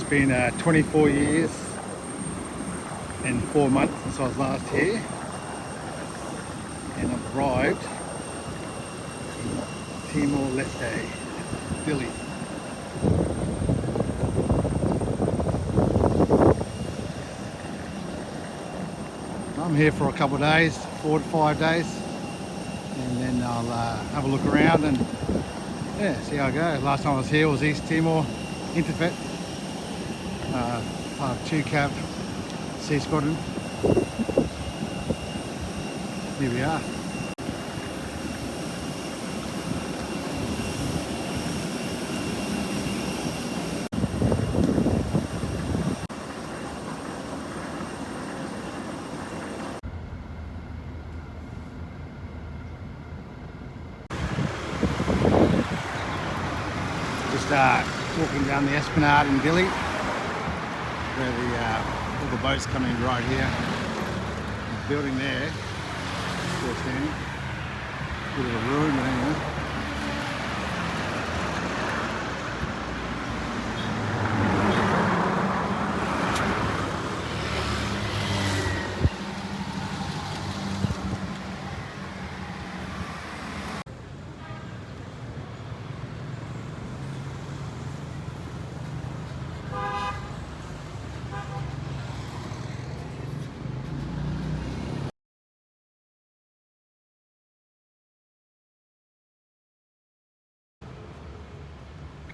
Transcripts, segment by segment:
been 24 years and 4 months since I was last here, and I've arrived in Timor Leste, Dili. I'm here for a couple of days, 4 to 5 days, and then I'll have a look around and see how I go. Last time I was here was East Timor, INTERFET, part of 2CAV Sea Squadron. Here we are. Just walking down the esplanade in Dili, where all the boats come in right here. The building there, still standing. Bit of a ruin, but anyway.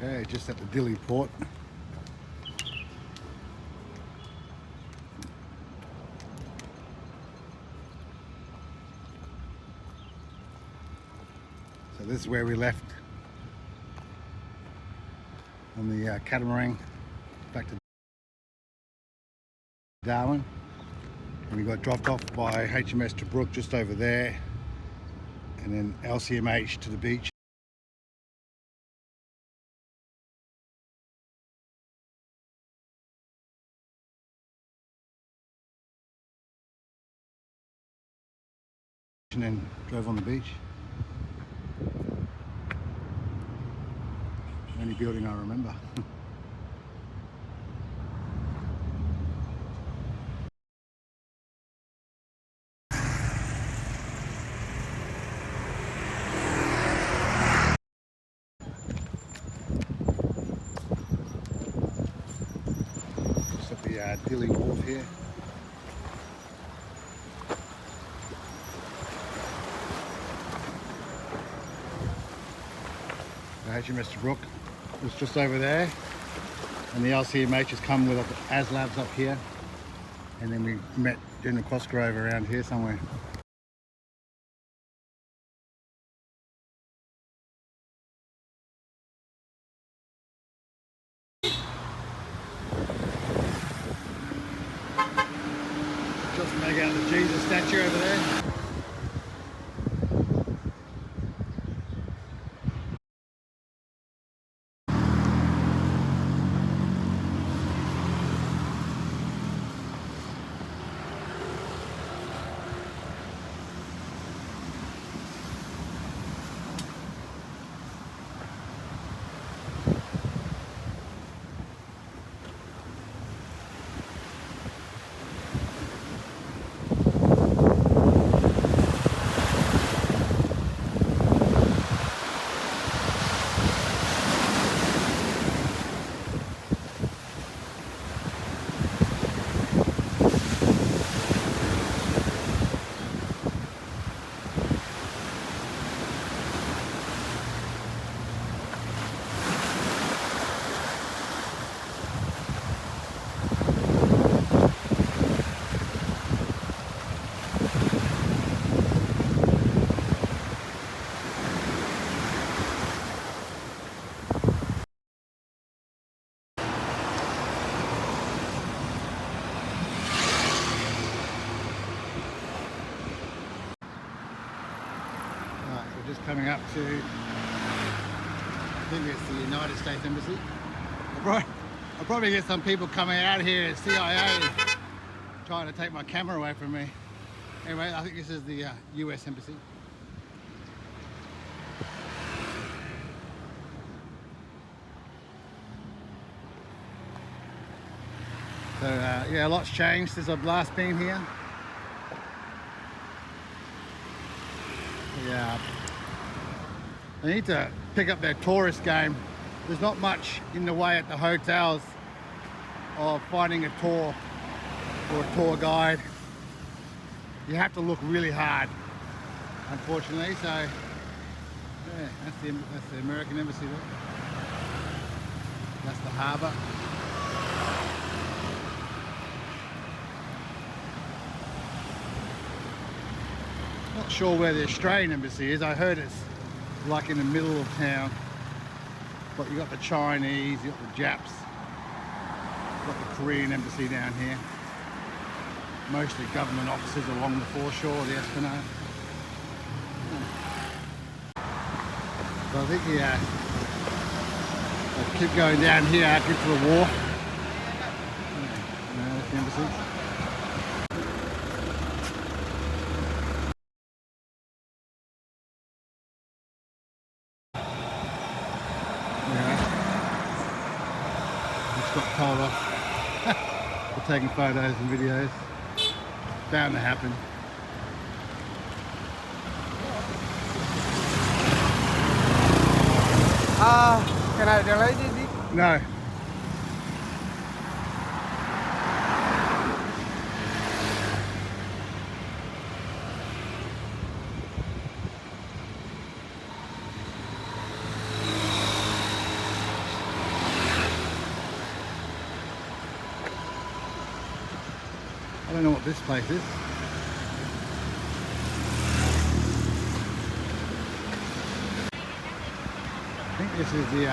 Okay, just at the Dili port. So this is where we left on the catamaran back to Darwin, and we got dropped off by HMS Tobruk just over there, and then LCMH to the beach. And then drove on the beach. Only building I remember. Just at the Dili wharf here. HMS Tobruk was just over there, and the LCMH has come with ASLabs up here, and then we met doing the cross grove around here somewhere. Just make out the Jesus statue over there. Just coming up to, I think it's the United States Embassy. I'll probably get some people coming out here at CIA trying to take my camera away from me. Anyway, I think this is the US Embassy. So yeah, a lot's changed since I've last been here. Yeah, they need to pick up their tourist game. There's not much in the way at the hotels of finding a tour or a tour guide. You have to look really hard, unfortunately. So yeah, that's the American embassy there. That's the harbour. Not sure where the Australian embassy is. I heard it's like in the middle of town. But you got the Chinese, you got the Japs, you got the Korean embassy down here. Mostly government offices along the foreshore of the Esplanade. So I think I'll keep going down here out into the wharf. That's the embassy. Got told off for taking photos and videos. Bound to happen. Can I delete it? No. I don't know what this place is. I think this is the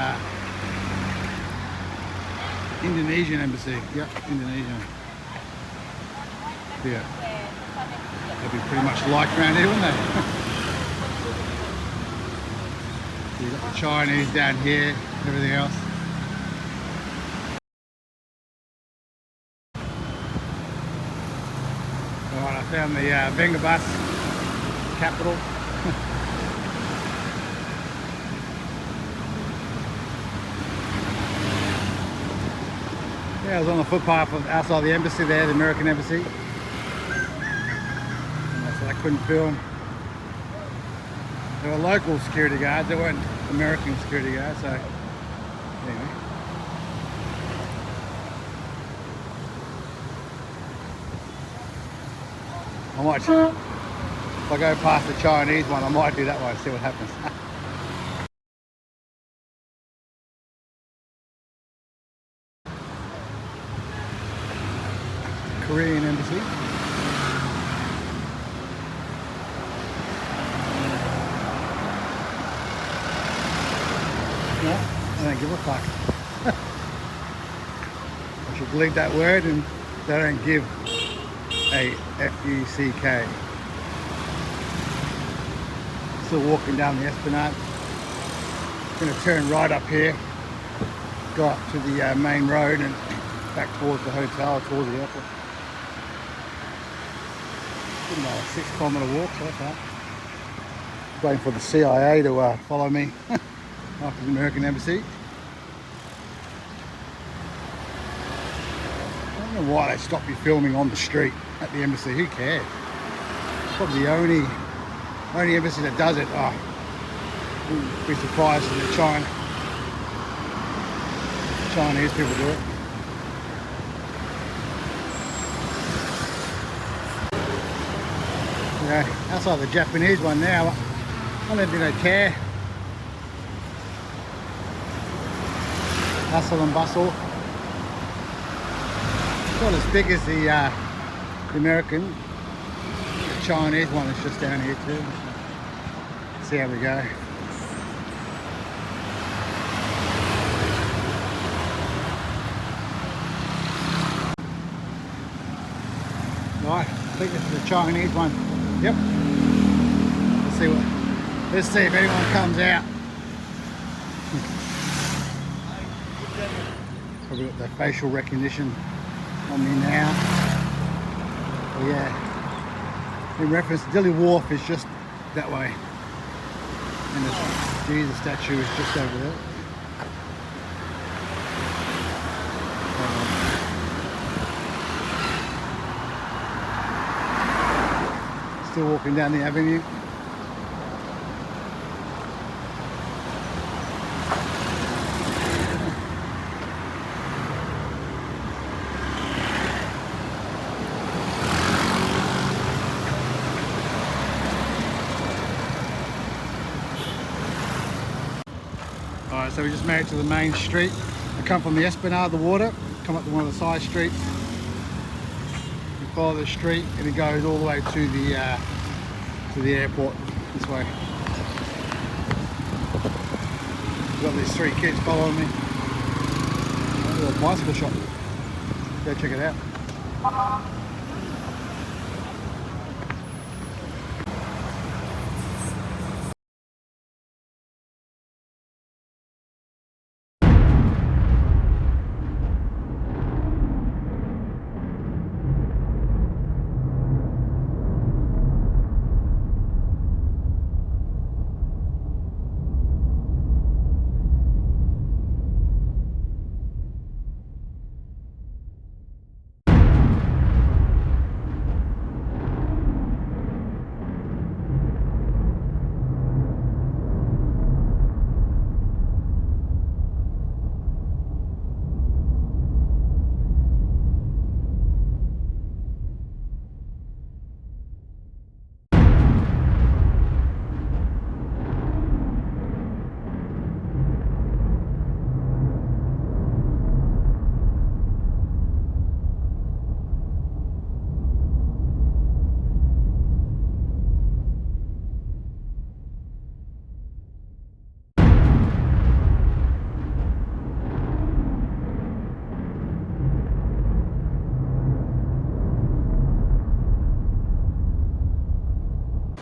Indonesian embassy. Yep, Indonesian. Yeah. They'd be pretty much like around here, wouldn't they? So you've got the Chinese down here, everything else. Alright, I found the Bus capital. Yeah, I was on the footpath outside the embassy there, the American embassy. And so I couldn't film. There were local security guards, there weren't American security guards, so anyway. I might, if I go past the Chinese one, I might do that one, see what happens. Korean embassy. No, I don't give a fuck. I should delete that word, and they don't give a F-U-C-K. Still walking down the Esplanade. Going to turn right up here, go up to the main road and back towards the hotel, towards the airport. About a 6-kilometre walk, so that's right. Waiting for the CIA to follow me after the American embassy. I don't know why they stop you filming on the street at the embassy. Who cares? Probably the only embassy that does it. Oh, wouldn't be surprised if the Chinese people do it. Yeah, outside the Japanese one now, I don't think they care. Hustle and bustle. It's not as big as the American. The Chinese one is just down here too. See how we go. Right, I think this is the Chinese one. Yep. Let's see if anyone comes out. Probably got the facial recognition on me now. But yeah. In reference, Dili Wharf is just that way. And the Jesus statue is just over there. still walking down the avenue. Alright, so we just made it to the main street. We come from the Esplanade, the water, come up to one of the side streets. We follow the street and it goes all the way to the airport this way. We've got these 3 kids following me. A little bicycle shop. Go check it out.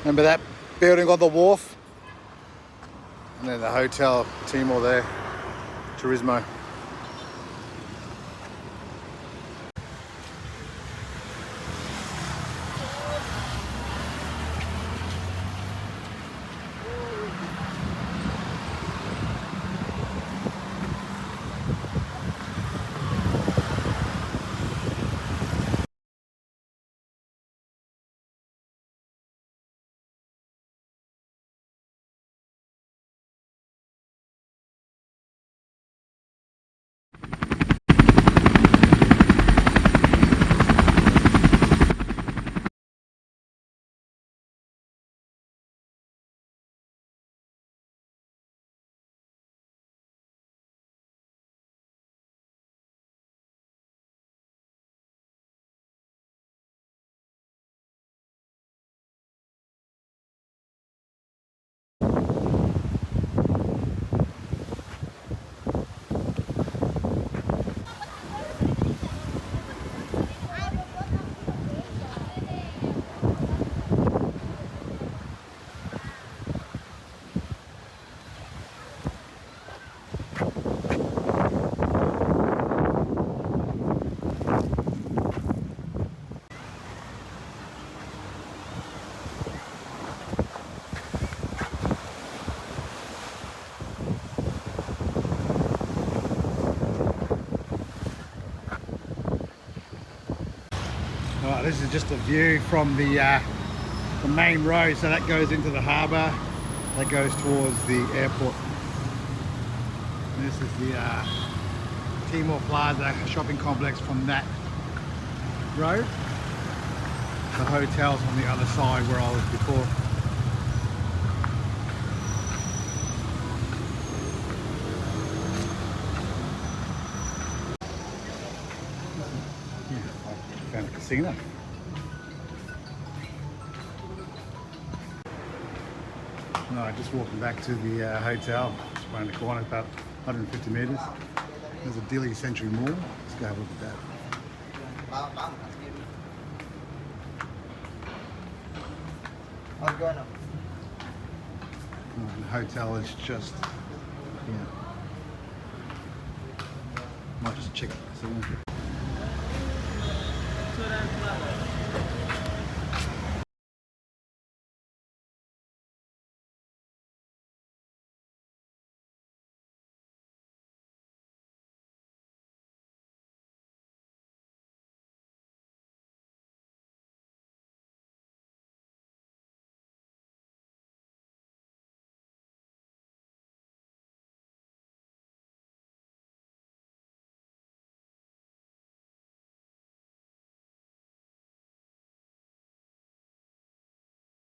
Remember that building on the wharf? And then the hotel Timor there, Turismo. Alright, this is just a view from the main road, so that goes into the harbour, that goes towards the airport. And this is the Timor Plaza shopping complex from that road. The hotel's on the other side where I was before. Found a casino. No, just walking back to the hotel, just around the corner, about 150 metres. There's a DILI Century Mall. Let's go have a look at that. And the hotel is just here. Might just check the casino.